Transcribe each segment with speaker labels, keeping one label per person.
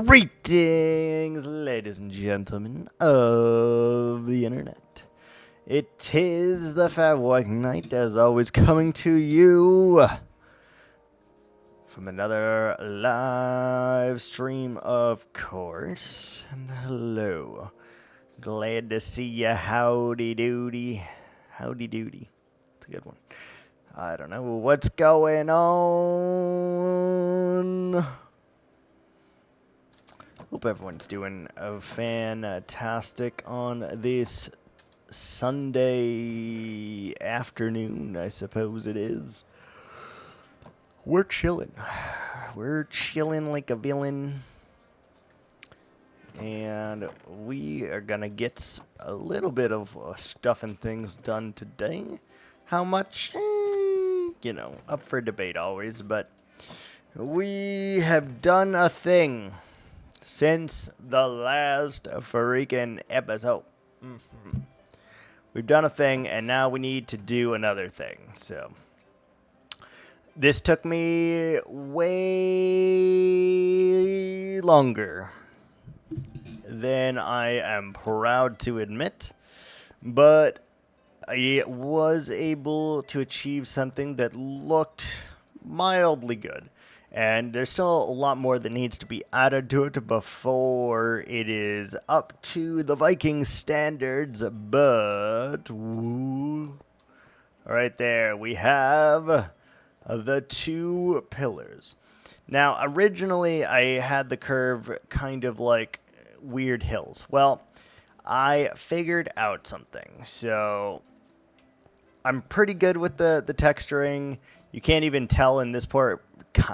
Speaker 1: Greetings, ladies and gentlemen of the internet. It is the Fat Viking Knight, as always, coming to you from another live stream, of course. And hello. Glad to see you. Howdy doody. Howdy doody. It's a good one. I don't know what's going on. Hope everyone's doing fantastic on this Sunday afternoon, I suppose it is. We're chilling. We're chilling like a villain. And we are going to get a little bit of stuff and things done today. How much? You know, up for debate always, but we have done a thing since the last freaking episode. We've done a thing, and now we need to do another thing. So this took me way longer than I am proud to admit, but I was able to achieve something that looked mildly good. And there's still a lot more that needs to be added to it before it is up to the Viking standards, but right there we have the two pillars. Now, originally I had the curve kind of like weird hills. Well, I figured out something. So I'm pretty good with the texturing. You can't even tell in this part.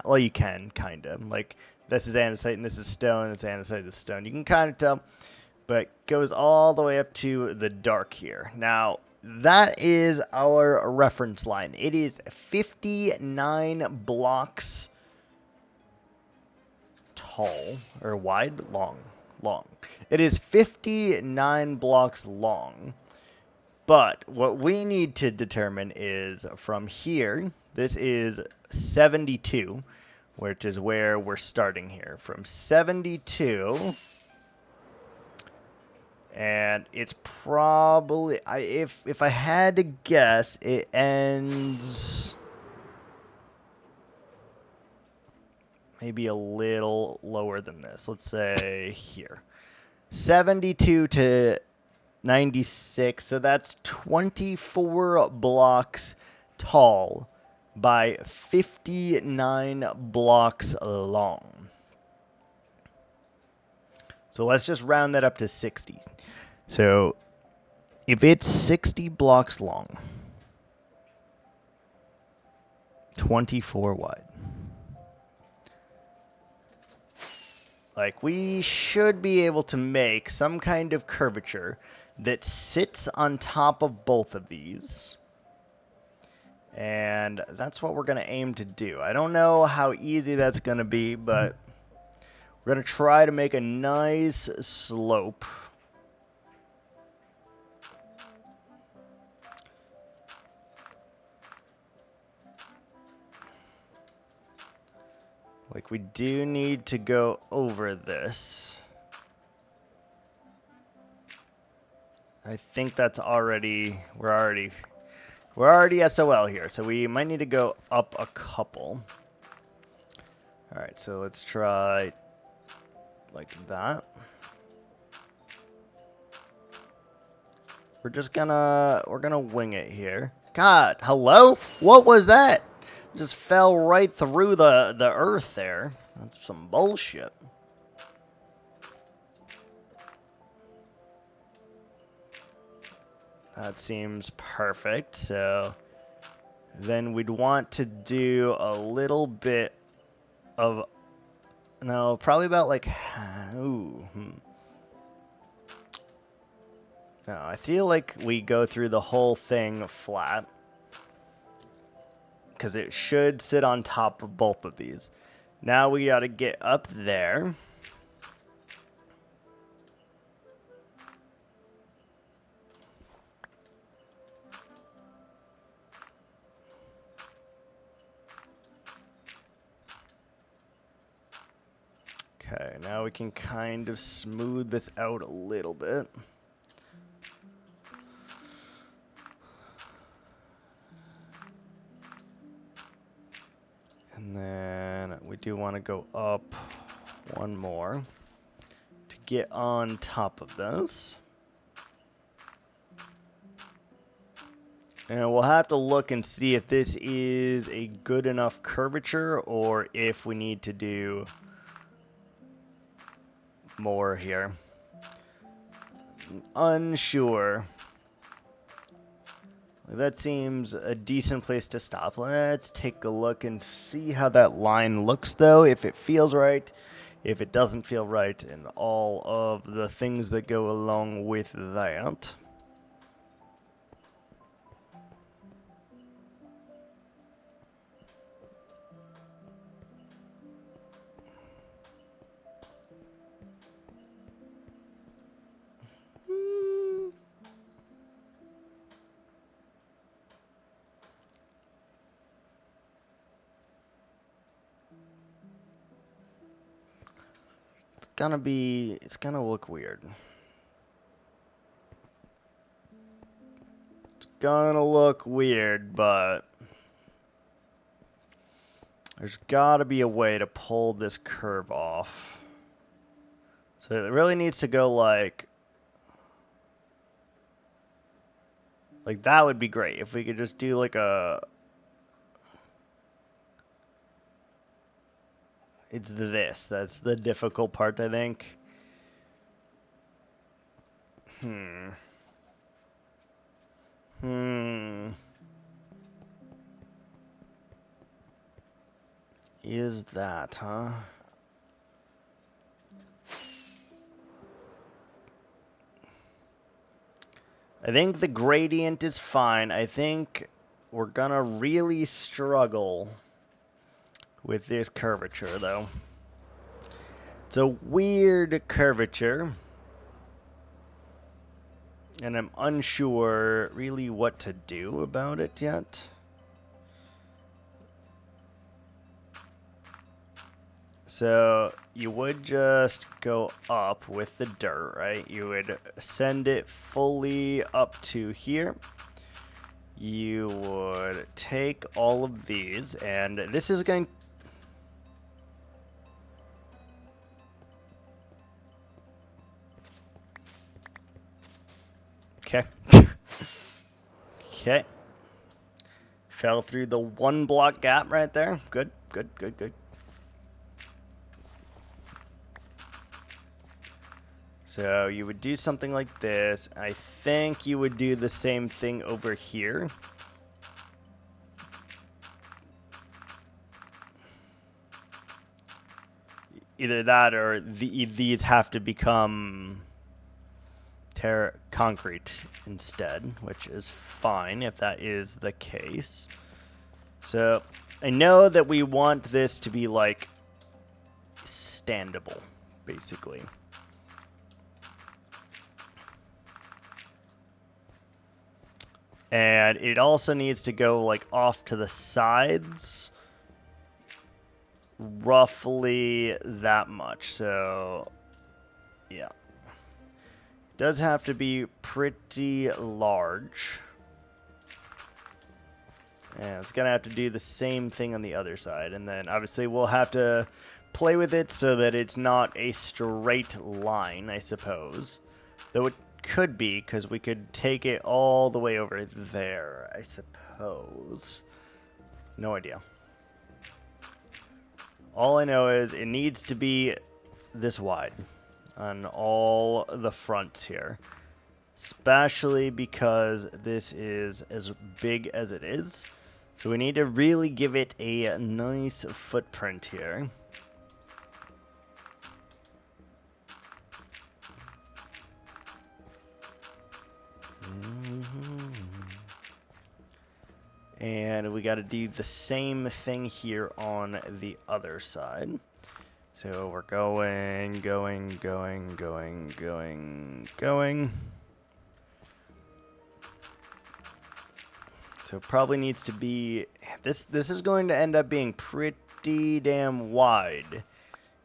Speaker 1: Well, you can, kind of. Like, this is andesite and this is stone. This is andesite, this is stone. You can kind of tell. But it goes all the way up to the dark here. Now, that is our reference line. It is 59 blocks tall. Or wide? Long. It is 59 blocks long. But what we need to determine is from here, this is 72, which is where we're starting here. From 72, and it's probably, if I had to guess, it ends maybe a little lower than this. Let's say here. 72 to 96, so that's 24 blocks tall by 59 blocks long. So let's just round that up to 60. So if it's 60 blocks long, 24 wide, like, we should be able to make some kind of curvature that sits on top of both of these. And that's what we're going to aim to do. I don't know how easy that's going to be, but we're going to try to make a nice slope. Like, we do need to go over this. I think that's already, we're already SOL here, so we might need to go up a couple. All right, so let's try like that. We're gonna wing it here. God, hello? What was that? Just fell right through the earth there. That's some bullshit. That seems perfect. So then we'd want to do a little bit of, no, probably about like, No, I feel like we go through the whole thing flat, because it should sit on top of both of these. Now we got to get up there. Okay, now we can kind of smooth this out a little bit. And then we do want to go up one more to get on top of this. And we'll have to look and see if this is a good enough curvature or if we need to do more here. Unsure. That seems a decent place to stop. Let's take a look and see how that line looks, though, if it feels right, if it doesn't feel right, and all of the things that go along with that. It's gonna look weird. It's gonna look weird, but there's gotta be a way to pull this curve off. So it really needs to go like that would be great if we could just do like a. It's this. That's the difficult part, I think. Is that, huh? I think the gradient is fine. I think we're gonna really struggle with this curvature, though. It's a weird curvature, and I'm unsure really what to do about it yet. So you would just go up with the dirt, right? You would send it fully up to here. You would take all of these, and this is going. Okay. Okay. Fell through the 1 block gap right there. Good, good, good, good. So you would do something like this. I think you would do the same thing over here. Either that or these have to become concrete instead, which is fine if that is the case. So I know that we want this to be like standable, basically. And it also needs to go like off to the sides roughly that much. So yeah, does have to be pretty large. And it's gonna have to do the same thing on the other side, and then obviously we'll have to play with it so that it's not a straight line, I suppose. Though it could be, because we could take it all the way over there, I suppose. No idea. All I know is it needs to be this wide on all the fronts here, especially because this is as big as it is. So we need to really give it a nice footprint here. And we got to do the same thing here on the other side. So we're going. So it probably needs to be, this is going to end up being pretty damn wide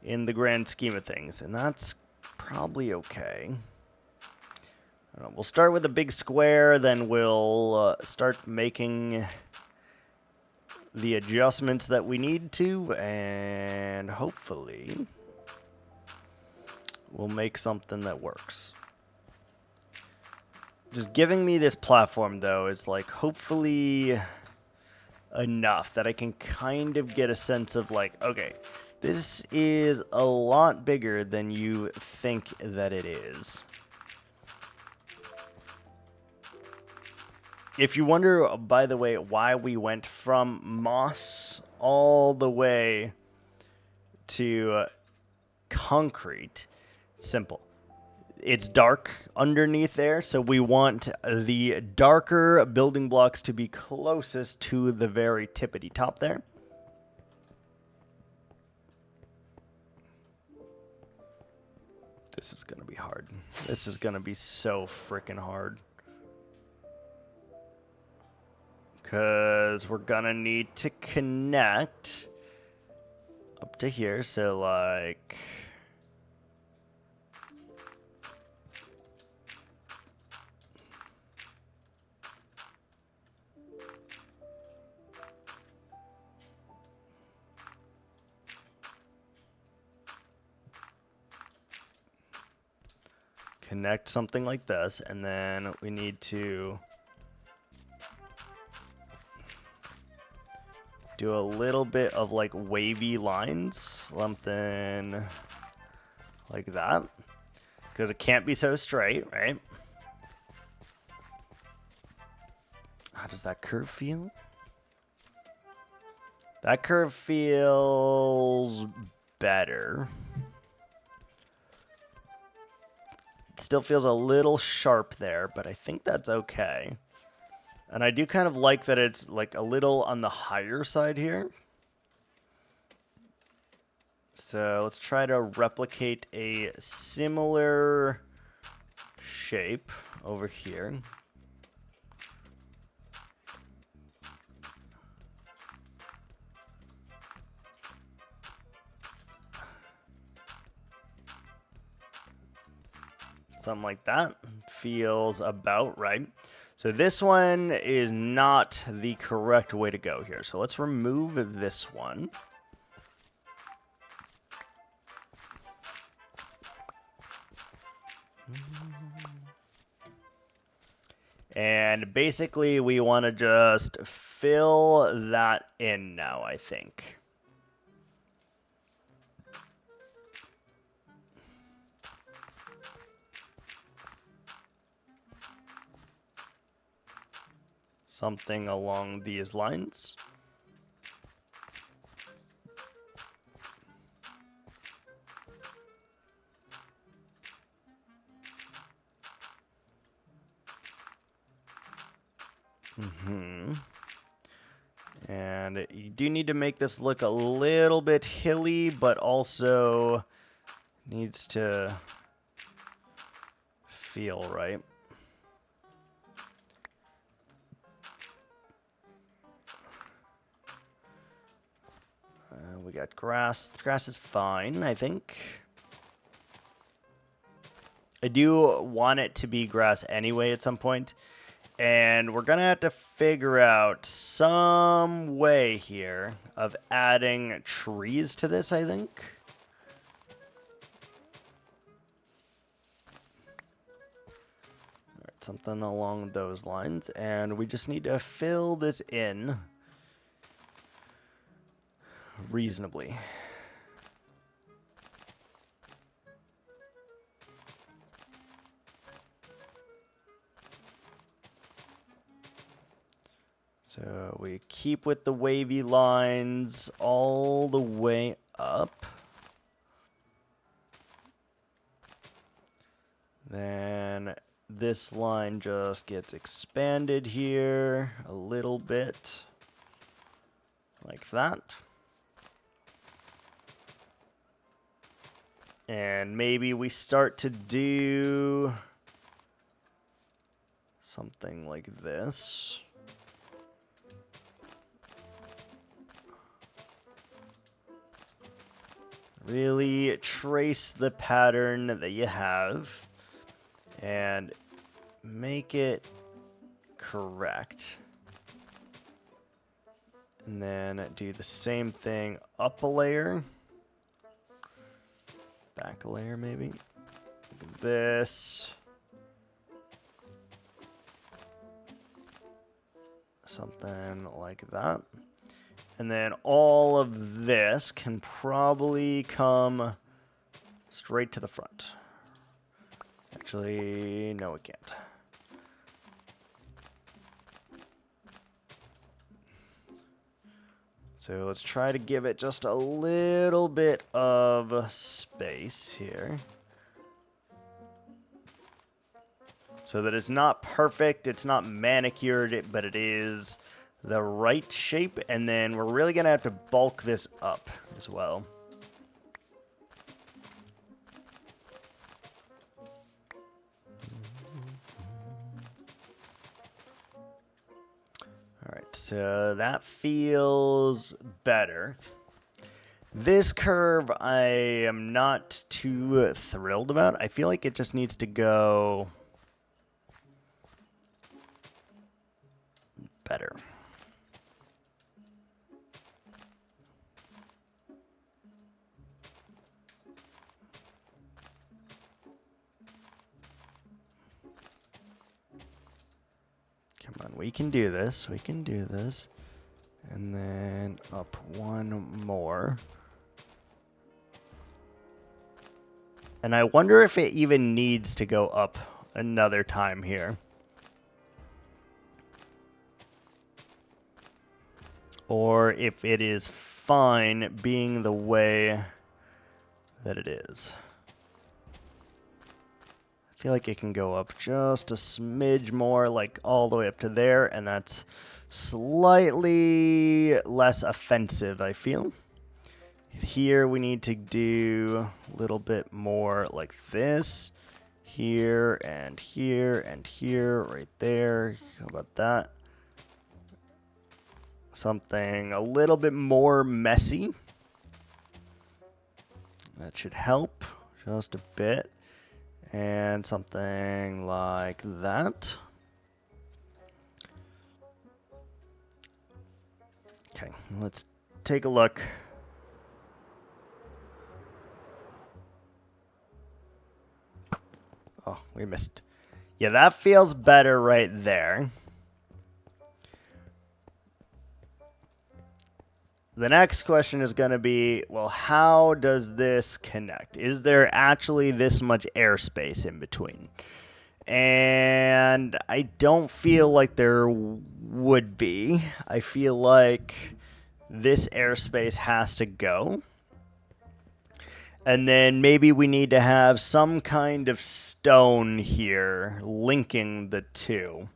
Speaker 1: in the grand scheme of things, and that's probably okay. I don't know, we'll start with a big square, then we'll start making the adjustments that we need to, and hopefully we'll make something that works. Just giving me this platform, though, is like hopefully enough that I can kind of get a sense of like, okay, this is a lot bigger than you think that it is. If you wonder, by the way, why we went from moss all the way to concrete, simple. It's dark underneath there, so we want the darker building blocks to be closest to the very tippity top there. This is going to be hard. This is going to be so freaking hard. Because we're going to need to connect up to here. So, like... connect something like this, and then we need to do a little bit of like wavy lines, something like that, because it can't be so straight, right? How does that curve feel? That curve feels better. It still feels a little sharp there, but I think that's okay. And I do kind of like that it's like a little on the higher side here. So let's try to replicate a similar shape over here. Something like that feels about right. So this one is not the correct way to go here. So let's remove this one. And basically we want to just fill that in now, I think. Something along these lines. And you do need to make this look a little bit hilly, but also needs to feel right. We got grass. Grass is fine, I think. I do want it to be grass anyway at some point. And we're going to have to figure out some way here of adding trees to this, I think. All right, something along those lines. And we just need to fill this in reasonably. So we keep with the wavy lines all the way up. Then this line just gets expanded here a little bit, like that. And maybe we start to do something like this. Really trace the pattern that you have and make it correct. And then do the same thing up a layer. Back a layer maybe. This. Something like that. And then all of this can probably come straight to the front. Actually, no it can't. So let's try to give it just a little bit of space here. So that it's not perfect, it's not manicured, but it is the right shape. And then we're really going to have to bulk this up as well. All right, so that feels better. This curve I am not too thrilled about. I feel like it just needs to go better. Come on, we can do this. We can do this. And then up one more. And I wonder if it even needs to go up another time here. Or if it is fine being the way that it is. I feel like it can go up just a smidge more, like all the way up to there, and that's slightly less offensive, I feel. Here we need to do a little bit more like this. Here and here and here, right there. How about that? Something a little bit more messy. That should help just a bit. And something like that. Okay, let's take a look. Oh, we missed. Yeah, that feels better right there. The next question is going to be, well, how does this connect? Is there actually this much airspace in between? And I don't feel like there would be. I feel like this airspace has to go. And then maybe we need to have some kind of stone here linking the two,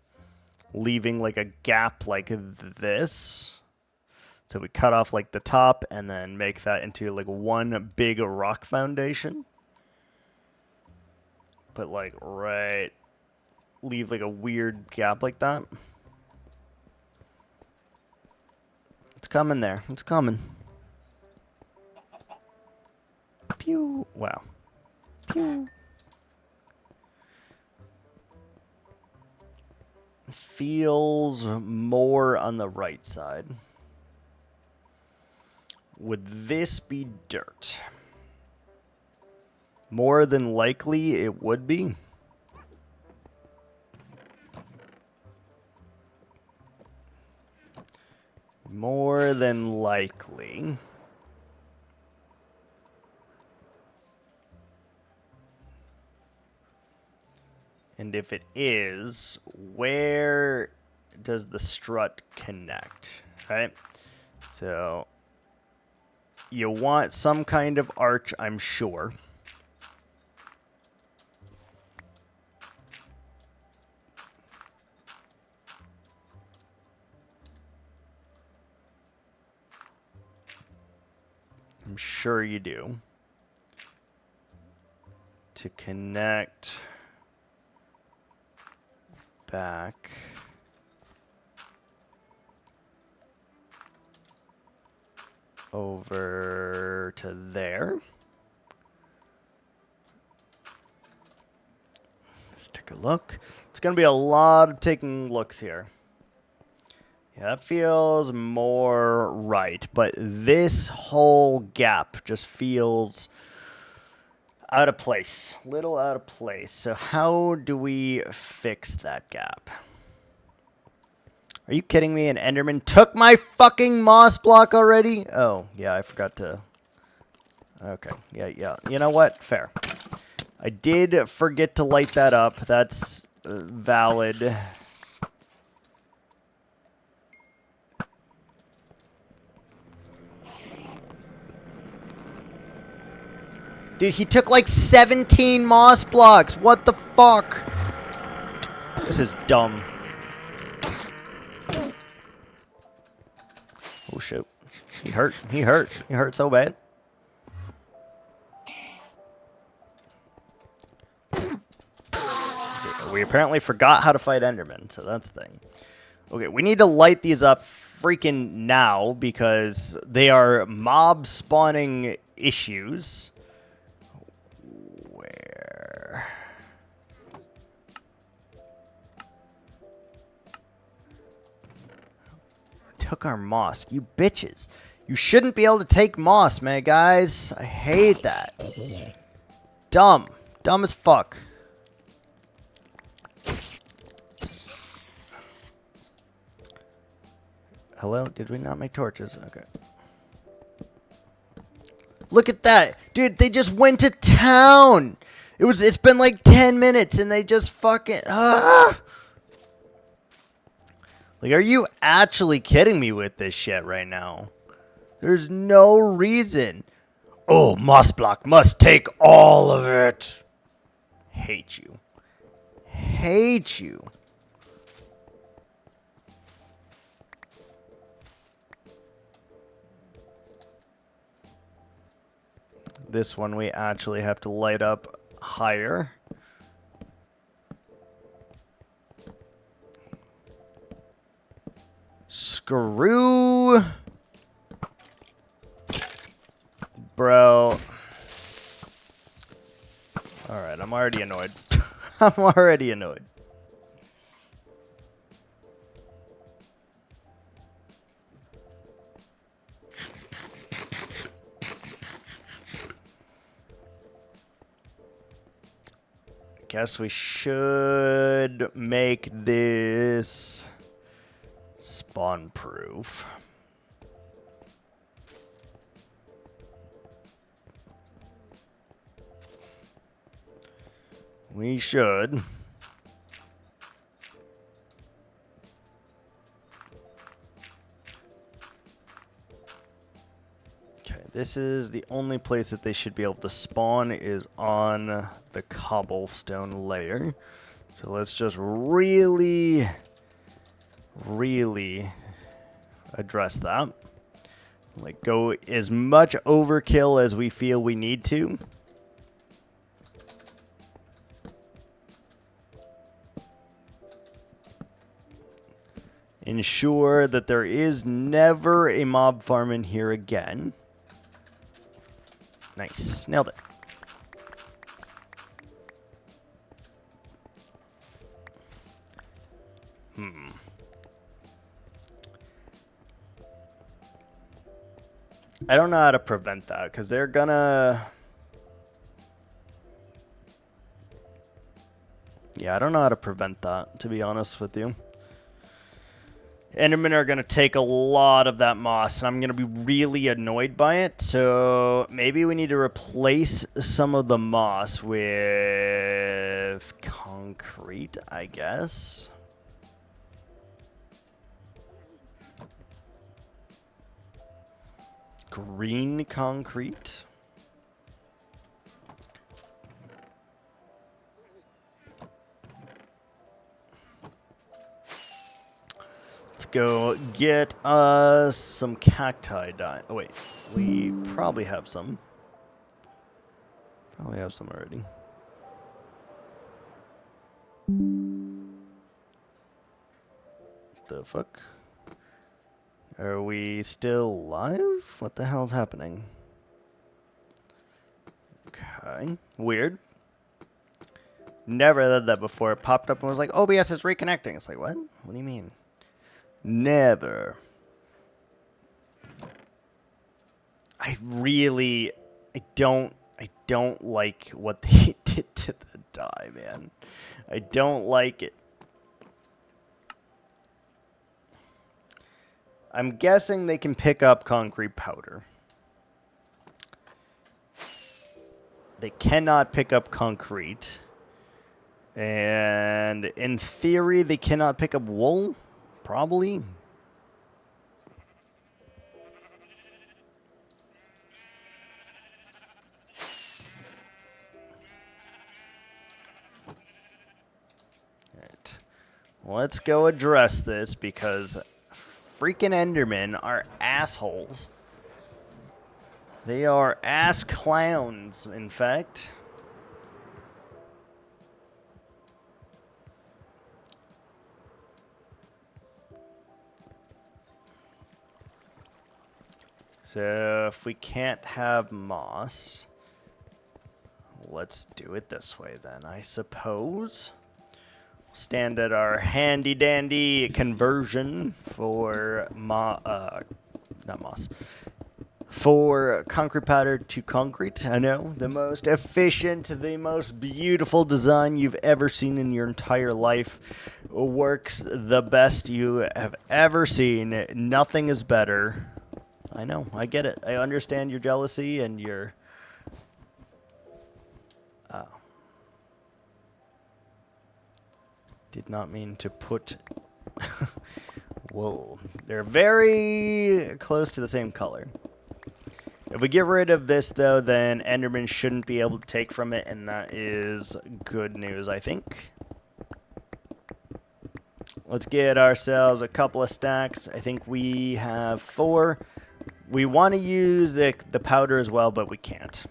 Speaker 1: leaving like a gap like this. So we cut off like the top and then make that into like one big rock foundation. But like right, leave like a weird gap like that. It's coming there. It's coming. Pew. Wow. Pew. Feels more on the right side. Would this be dirt? More than likely it would be. More than likely. And if it is, where does the strut connect, right? So you want some kind of arch, I'm sure. I'm sure you do. To connect back over to there. a look. It's going to be a lot of taking looks here. Yeah, that feels more right. But this whole gap just feels out of place. Little out of place. So how do we fix that gap? Are you kidding me? An Enderman took my fucking moss block already? Oh, yeah, I forgot to... Okay, yeah. You know what? Fair. I did forget to light that up. That's valid. Dude, he took like 17 moss blocks. What the fuck? This is dumb. Oh, shit. He hurt. He hurt so bad. We apparently forgot how to fight Endermen, so that's the thing. Okay, we need to light these up freaking now because they are mob spawning issues. Where? Took our moss. You bitches. You shouldn't be able to take moss, man, guys. I hate that. Dumb. Dumb as fuck. Hello? Did we not make torches? Okay. Look at that. Dude, they just went to town. It's been like 10 minutes and they just fucking... Ah! Like, are you actually kidding me with this shit right now? There's no reason. Oh, moss block must take all of it. Hate you. Hate you. This one we actually have to light up higher. Screw. Bro. Alright, I'm already annoyed. I'm already annoyed. Guess we should make this spawn proof. We should. Okay, this is the only place that they should be able to spawn is on the cobblestone layer. So let's just really address that. Like, go as much overkill as we feel we need to. Ensure that there is never a mob farm in here again. Nice. Nailed it. I don't know how to prevent that, because they're gonna... Yeah, I don't know how to prevent that, to be honest with you. Endermen are going to take a lot of that moss, and I'm going to be really annoyed by it. So maybe we need to replace some of the moss with concrete, I guess. Green concrete. Let's go get us some cacti dye. Oh, wait. We probably have some. Probably have some already. The fuck? Are we still live? What the hell's happening? Okay. Weird. Never did that before. It popped up and was like, OBS is reconnecting. It's like, what? What do you mean? Never. I don't like what they did to the die, man. I don't like it. I'm guessing they can pick up concrete powder. They cannot pick up concrete. And in theory, they cannot pick up wool? Probably. Alright. Let's go address this because freaking Endermen are assholes. They are ass clowns, in fact. So if we can't have moss, let's do it this way then, I suppose. Stand at our handy dandy conversion for not moss. For concrete powder to concrete. I know, the most efficient, the most beautiful design you've ever seen in your entire life. Works the best you have ever seen. Nothing is better. I know, I get it. I understand your jealousy and your... Did not mean to put... Whoa. They're very close to the same color. If we get rid of this, though, then Enderman shouldn't be able to take from it, and that is good news, I think. Let's get ourselves a couple of stacks. I think we have 4. We want to use the powder as well, but we can't.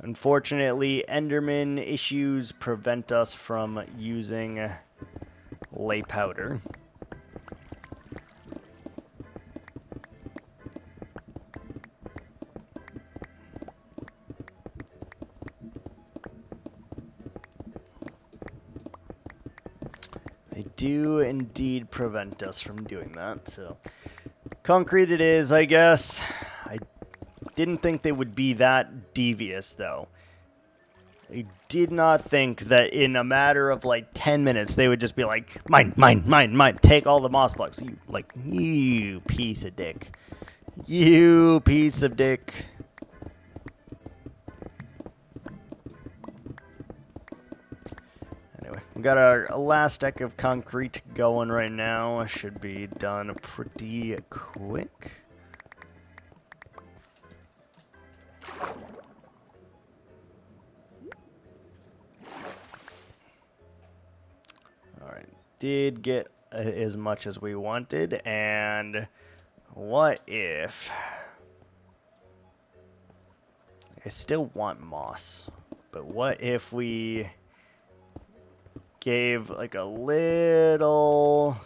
Speaker 1: Unfortunately, Enderman issues prevent us from using lay powder. They do indeed prevent us from doing that, so concrete it is, I guess. I didn't think they would be that devious, though. I did not think that in a matter of like 10 minutes they would just be like, mine, mine, mine, mine, take all the moss blocks. You piece of dick. You piece of dick. Anyway, we got our last stack of concrete going right now. Should be done pretty quick. Alright, did get as much as we wanted, and what if... I still want moss, but what if we gave like a little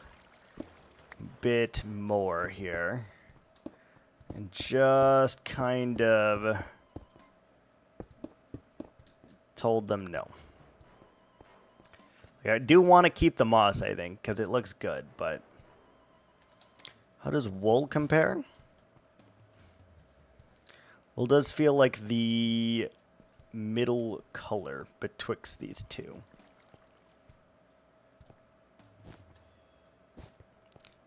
Speaker 1: bit more here and just kind of told them no. I do want to keep the moss, I think, because it looks good, but how does wool compare? Wool does feel like the middle color betwixt these two.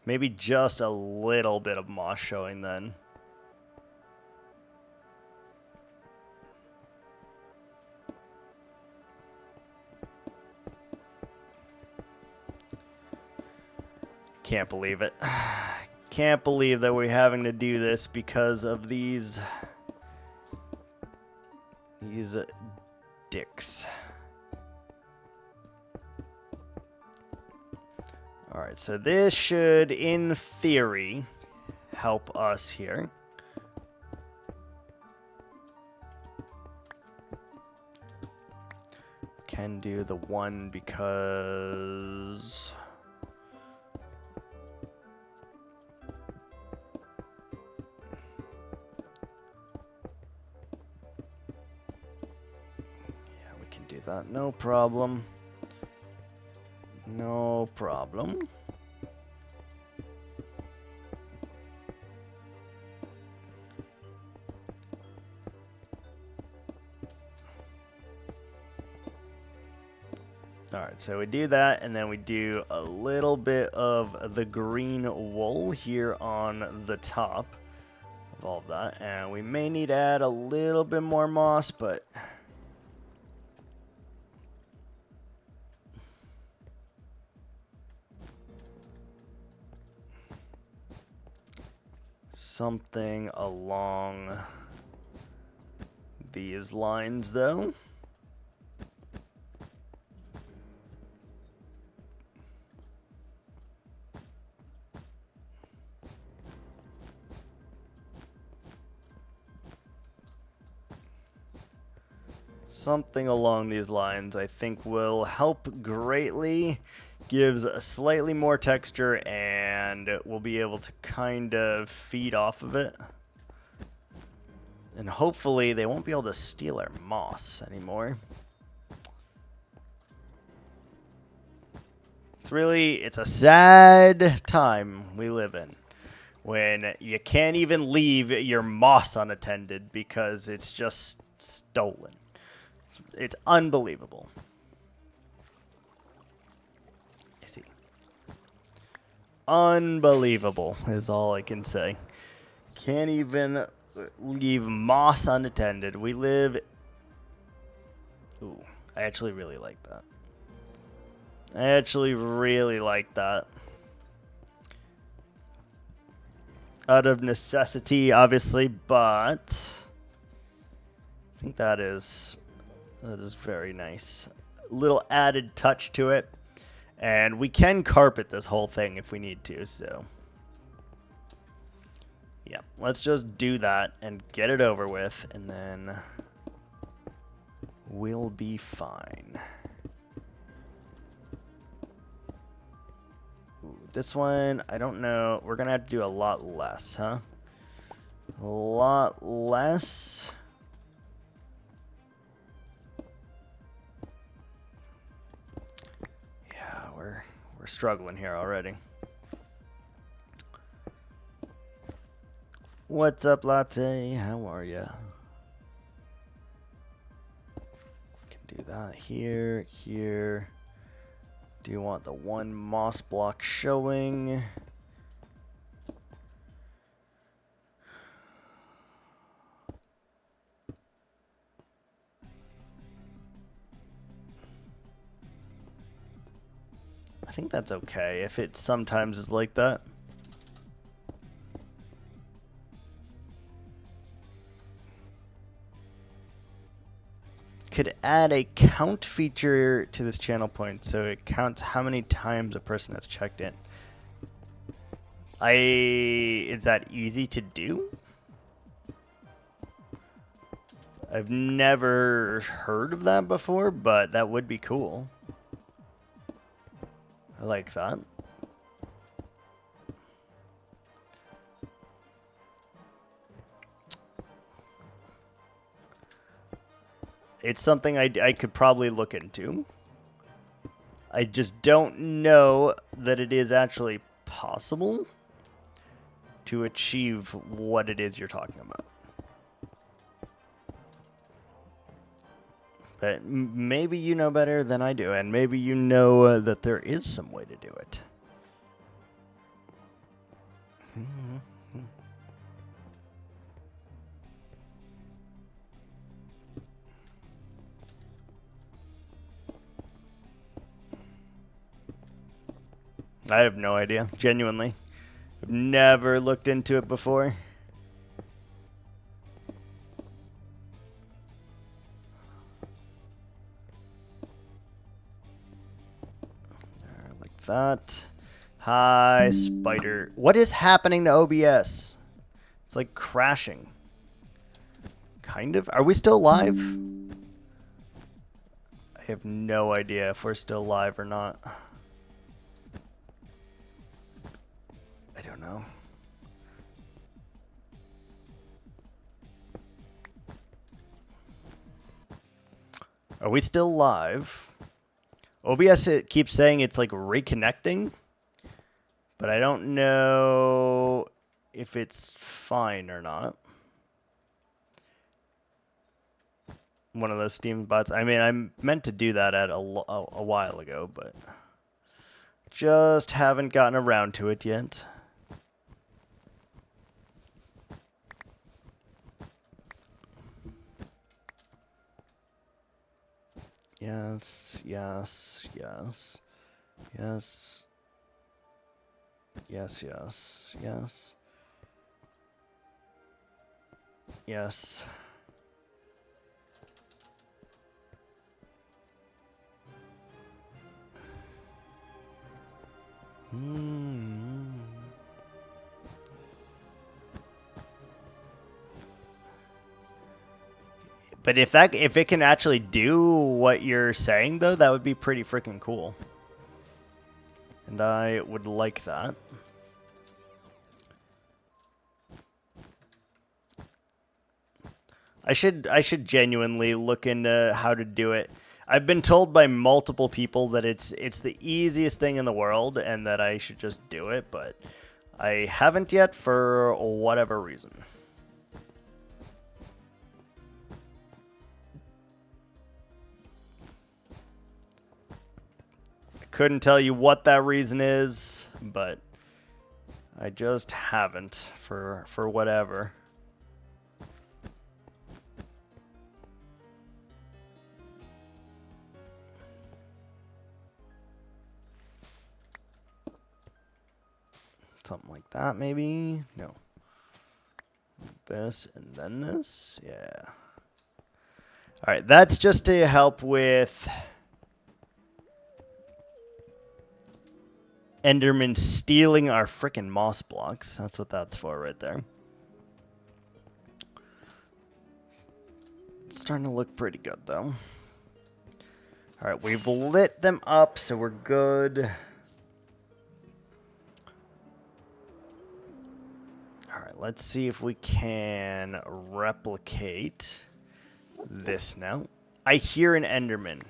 Speaker 1: Maybe just a little bit of moss showing then. Can't believe it. Can't believe that we're having to do this because of these dicks. Alright, so this should, in theory, help us here. Can do the 1 because... do that, no problem. No problem. Alright, so we do that, and then we do a little bit of the green wool here on the top of all of that. And we may need to add a little bit more moss, but something along these lines, though. Something along these lines, I think, will help greatly. Gives a slightly more texture, and we'll be able to kind of feed off of it. And hopefully they won't be able to steal our moss anymore. It's a sad time we live in, when you can't even leave your moss unattended because it's just stolen. It's unbelievable. I see. Unbelievable is all I can say. Can't even leave moss unattended. We live... Ooh, I actually really like that. I actually really like that. Out of necessity, obviously, but I think that is very nice. Little added touch to it. And we can carpet this whole thing if we need to, so yeah, let's just do that and get it over with, and then we'll be fine. Ooh, this one, I don't know. We're going to have to do a lot less, huh? A lot less. Yeah, we're struggling here already. What's up, Latte? How are ya? Can do that here, here. Do you want the one moss block showing? I think that's okay if it sometimes is like that. Could add a count feature to this channel point so it counts how many times a person has checked in. Is that easy to do? I've never heard of that before, but that would be cool. I like that. It's something I could probably look into. I just don't know that it is actually possible to achieve what it is you're talking about. But maybe you know better than I do, and maybe you know that there is some way to do it. I have no idea, genuinely. I've never looked into it before. Like that. Hi, spider. What is happening to OBS? It's like crashing. Kind of. Are we still live? I have no idea if we're still live or not. I don't know. Are we still live? OBS, it keeps saying it's like reconnecting, but I don't know if it's fine or not. One of those Steam bots. I mean, I meant to do that at a while ago, but just haven't gotten around to it yet. Yes, yes, yes, yes, yes, yes, yes, yes. But if it can actually do what you're saying though, that would be pretty freaking cool. And I would like that. I should genuinely look into how to do it. I've been told by multiple people that it's the easiest thing in the world and that I should just do it, but I haven't yet for whatever reason. I couldn't tell you what that reason is, but I just haven't for whatever. Something like that, maybe? No. This and then this? Yeah. Alright, that's just to help with Enderman stealing our frickin' moss blocks. That's what that's for right there. It's starting to look pretty good, though. Alright, we've lit them up, so we're good. Alright, let's see if we can replicate this now. I hear an Enderman.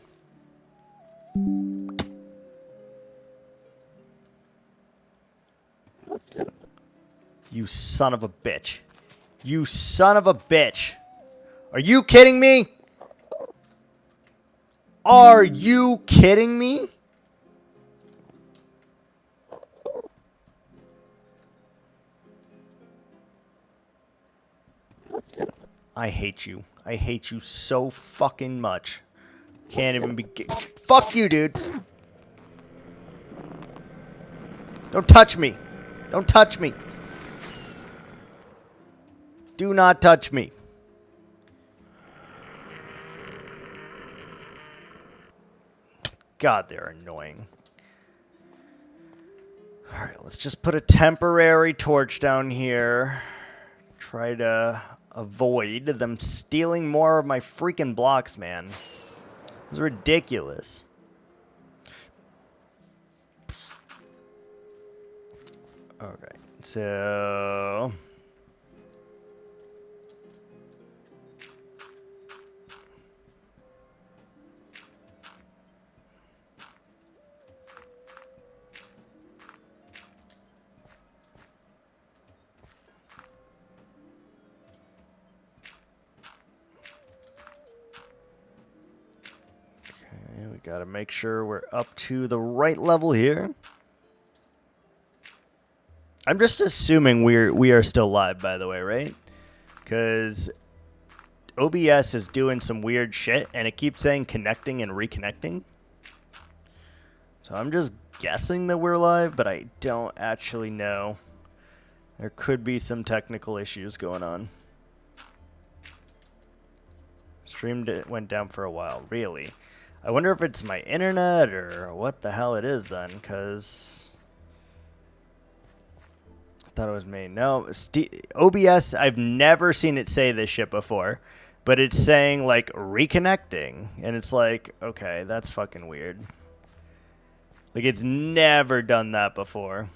Speaker 1: You son of a bitch. You son of a bitch. Are you kidding me? Are you kidding me? I hate you. I hate you so fucking much. Can't even be... Fuck you, dude. Don't touch me. Don't touch me. Do not touch me. God, they're annoying. Alright, let's just put a temporary torch down here. Try to avoid them stealing more of my freaking blocks, man. It's ridiculous. Okay, so... we gotta make sure we're up to the right level here. I'm just assuming we are still live, by the way, right? Because OBS is doing some weird shit, and it keeps saying connecting and reconnecting. So I'm just guessing that we're live, but I don't actually know. There could be some technical issues going on. Stream went down for a while, really. I wonder if it's my internet or what the hell it is then, because I thought it was me. No, OBS, I've never seen it say this shit before, but it's saying like reconnecting, and it's like, okay, that's fucking weird. Like it's never done that before.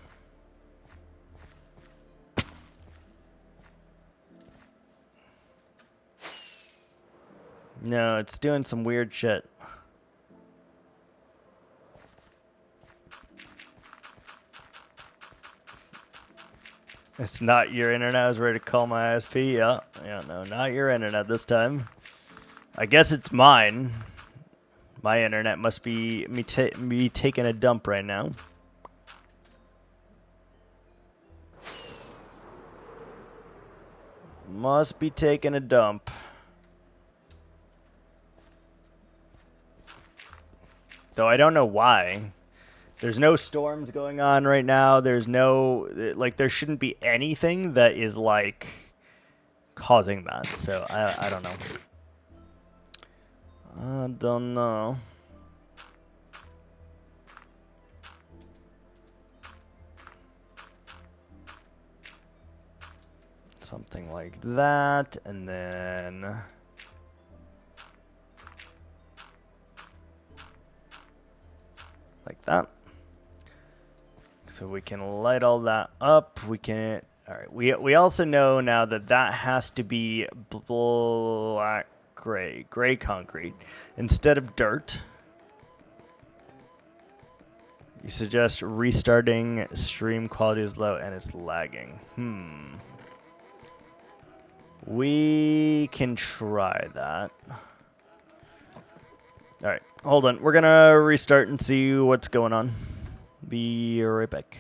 Speaker 1: No, it's doing some weird shit. It's not your internet. I was ready to call my ISP. Yeah, no, not your internet this time. I guess it's mine. My internet must be me taking a dump right now. Must be taking a dump. Though I don't know why. There's no storms going on right now. There's no, like, there shouldn't be anything that is, like, causing that. So, I don't know. I don't know. Something like that, and then like that. So we can light all that up. We can, all right. We also know now that that has to be black, gray concrete instead of dirt. You suggest restarting. Stream quality is low and it's lagging. We can try that. All right, hold on. We're going to restart and see what's going on. Be right back.